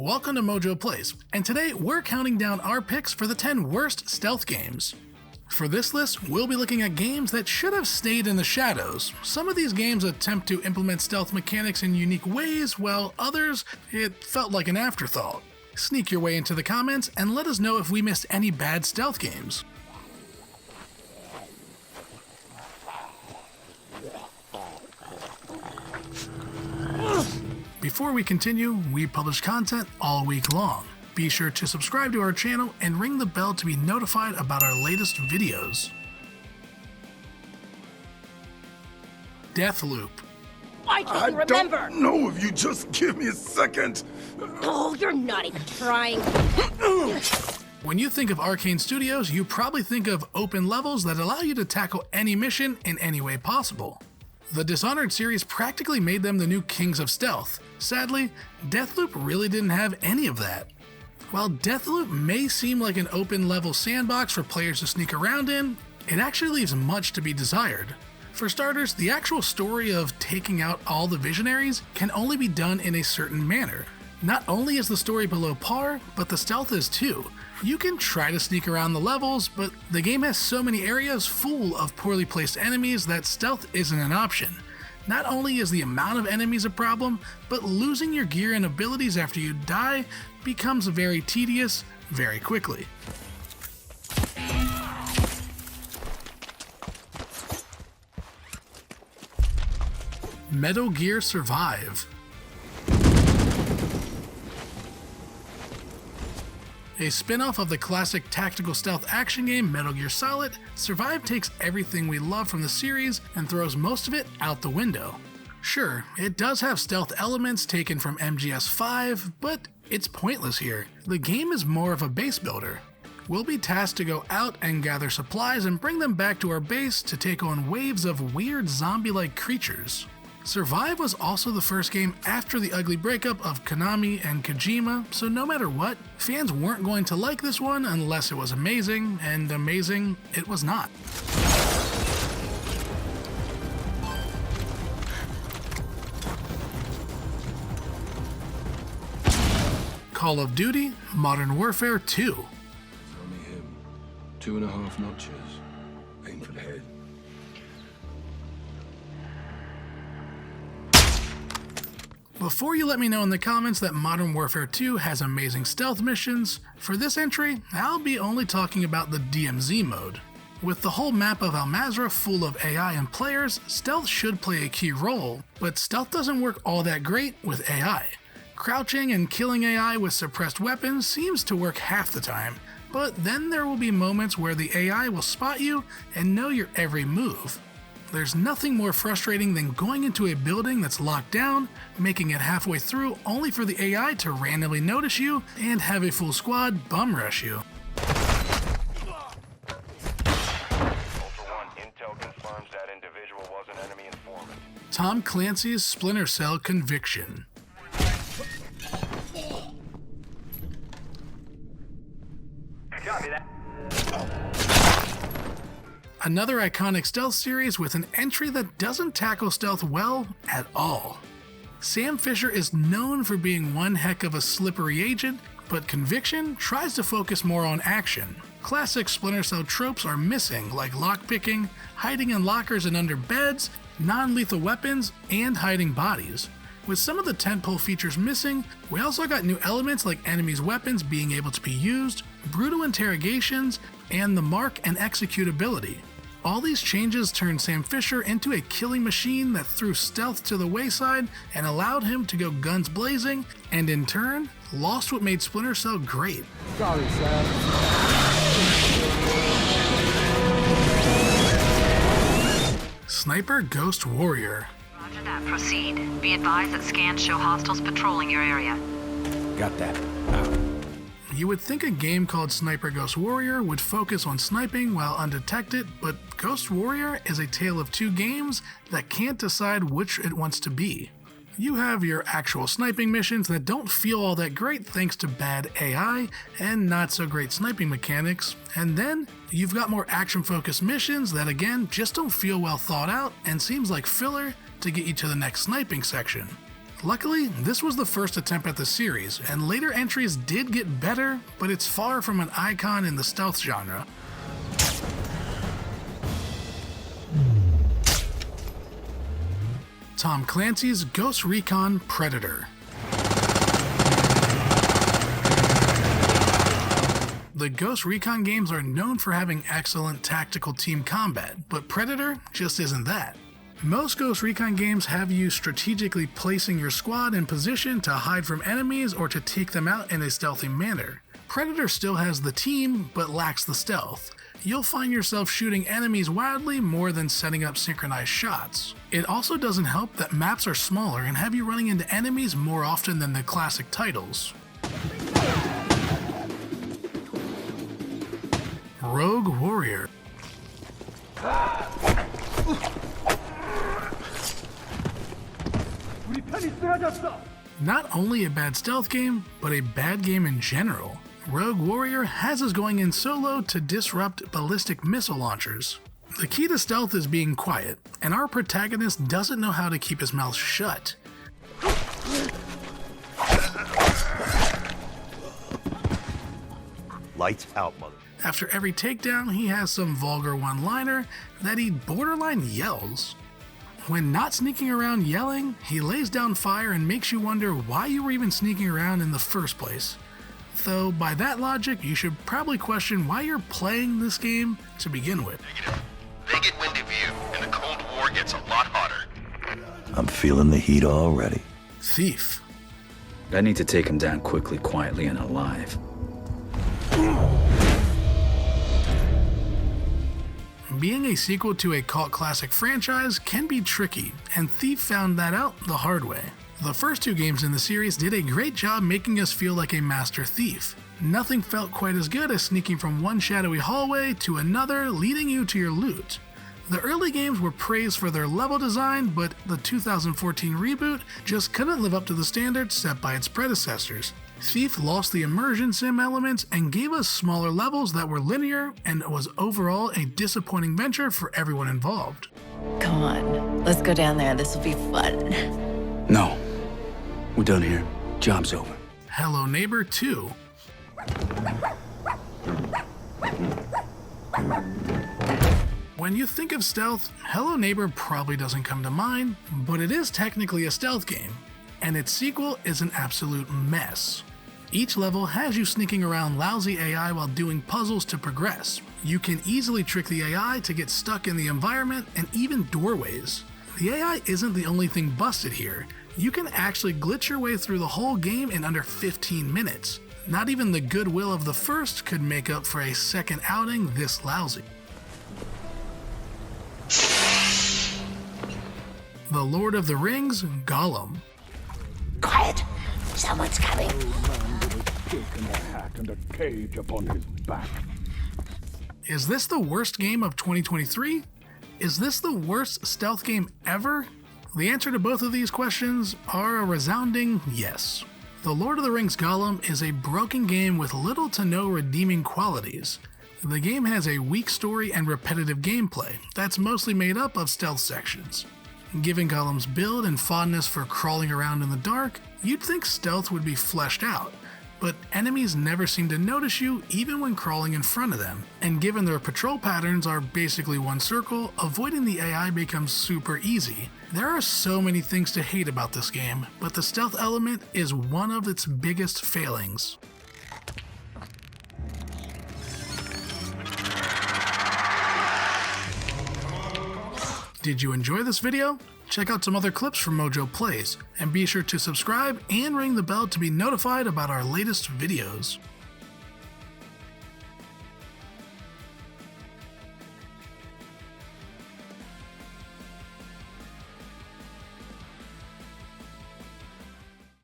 welcome to Mojo Plays, and today we're counting down our picks for the 10 worst stealth games. For this list, we'll be looking at games that should have stayed in the shadows. Some of these games attempt to implement stealth mechanics in unique ways, while others, it felt like an afterthought. Sneak your way into the comments and let us know if we missed any bad stealth games. Before we continue, we publish content all week long. Be sure to subscribe to our channel and ring the bell to be notified about our latest videos. Deathloop. I can remember! I don't know if you just give me a second. Oh, you're not even trying. When you think of Arcane Studios, you probably think of open levels that allow you to tackle any mission in any way possible. The Dishonored series practically made them the new kings of stealth. Sadly, Deathloop really didn't have any of that. While Deathloop may seem like an open level sandbox for players to sneak around in, it actually leaves much to be desired. For starters, the actual story of taking out all the visionaries can only be done in a certain manner. Not only is the story below par, but the stealth is too. You can try to sneak around the levels, but the game has so many areas full of poorly placed enemies that stealth isn't an option. Not only is the amount of enemies a problem, but losing your gear and abilities after you die becomes very tedious very quickly. Metal Gear Survive. A spin-off of the classic tactical stealth action game Metal Gear Solid, Survive takes everything we love from the series and throws most of it out the window. Sure, it does have stealth elements taken from MGS5, but it's pointless here. The game is more of a base builder. We'll be tasked to go out and gather supplies and bring them back to our base to take on waves of weird zombie-like creatures. Survive was also the first game after the ugly breakup of Konami and Kojima, so no matter what, fans weren't going to like this one unless it was amazing, and amazing it was not. Call of Duty Modern Warfare 2. It's only him. 2.5 notches. Aim for the head. Before you let me know in the comments that Modern Warfare 2 has amazing stealth missions, for this entry, I'll be only talking about the DMZ mode. With the whole map of Al Mazrah full of AI and players, stealth should play a key role, but stealth doesn't work all that great with AI. Crouching and killing AI with suppressed weapons seems to work half the time, but then there will be moments where the AI will spot you and know your every move. There's nothing more frustrating than going into a building that's locked down, making it halfway through only for the AI to randomly notice you and have a full squad bum rush you. Ultra One, intel confirms that individual was an enemy informant. Tom Clancy's Splinter Cell Conviction. Copy that. Another iconic stealth series with an entry that doesn't tackle stealth well at all. Sam Fisher is known for being one heck of a slippery agent, but Conviction tries to focus more on action. Classic Splinter Cell tropes are missing, like lockpicking, hiding in lockers and under beds, non-lethal weapons, and hiding bodies. With some of the tentpole features missing, we also got new elements like enemies' weapons being able to be used, brutal interrogations, and the mark and execute ability. All these changes turned Sam Fisher into a killing machine that threw stealth to the wayside and allowed him to go guns blazing, and in turn, lost what made Splinter Cell great. Sorry, Sam. Sniper Ghost Warrior. Roger that, proceed. Be advised that scans show hostiles patrolling your area. Got that. Out. You would think a game called Sniper Ghost Warrior would focus on sniping while undetected, but Ghost Warrior is a tale of two games that can't decide which it wants to be. You have your actual sniping missions that don't feel all that great thanks to bad AI and not so great sniping mechanics, and then you've got more action-focused missions that again just don't feel well thought out and seems like filler to get you to the next sniping section. Luckily, this was the first attempt at the series, and later entries did get better, but it's far from an icon in the stealth genre. Tom Clancy's Ghost Recon Predator. The Ghost Recon games are known for having excellent tactical team combat, but Predator just isn't that. Most Ghost Recon games have you strategically placing your squad in position to hide from enemies or to take them out in a stealthy manner. Predator still has the team, but lacks the stealth. You'll find yourself shooting enemies wildly more than setting up synchronized shots. It also doesn't help that maps are smaller and have you running into enemies more often than the classic titles. Rogue Warrior. Not only a bad stealth game, but a bad game in general. Rogue Warrior has us going in solo to disrupt ballistic missile launchers. The key to stealth is being quiet, and our protagonist doesn't know how to keep his mouth shut. Lights out, mother. After every takedown, he has some vulgar one-liner that he borderline yells. When not sneaking around yelling, he lays down fire and makes you wonder why you were even sneaking around in the first place. Though by that logic, you should probably question why you're playing this game to begin with. Negative. They get wind of you, and the Cold War gets a lot hotter. I'm feeling the heat already. Thief. I need to take him down quickly, quietly, and alive. Being a sequel to a cult classic franchise can be tricky, and Thief found that out the hard way. The first two games in the series did a great job making us feel like a master thief. Nothing felt quite as good as sneaking from one shadowy hallway to another, leading you to your loot. The early games were praised for their level design, but the 2014 reboot just couldn't live up to the standards set by its predecessors. Thief lost the immersion sim elements and gave us smaller levels that were linear, and was overall a disappointing venture for everyone involved. Come on, let's go down there. This will be fun. No. We're done here. Job's over. Hello Neighbor 2. When you think of stealth, Hello Neighbor probably doesn't come to mind, but it is technically a stealth game, and its sequel is an absolute mess. Each level has you sneaking around lousy AI while doing puzzles to progress. You can easily trick the AI to get stuck in the environment and even doorways. The AI isn't the only thing busted here. You can actually glitch your way through the whole game in under 15 minutes. Not even the goodwill of the first could make up for a second outing this lousy. The Lord of the Rings Gollum. Quiet! Someone's coming. In a hat and a cage upon his back. Is this the worst game of 2023? Is this the worst stealth game ever? The answer to both of these questions are a resounding yes. The Lord of the Rings Gollum is a broken game with little to no redeeming qualities. The game has a weak story and repetitive gameplay that's mostly made up of stealth sections. Given Gollum's build and fondness for crawling around in the dark, you'd think stealth would be fleshed out, but enemies never seem to notice you even when crawling in front of them, and given their patrol patterns are basically one circle, avoiding the AI becomes super easy. There are so many things to hate about this game, but the stealth element is one of its biggest failings. Did you enjoy this video? Check out some other clips from Mojo Plays, and be sure to subscribe and ring the bell to be notified about our latest videos.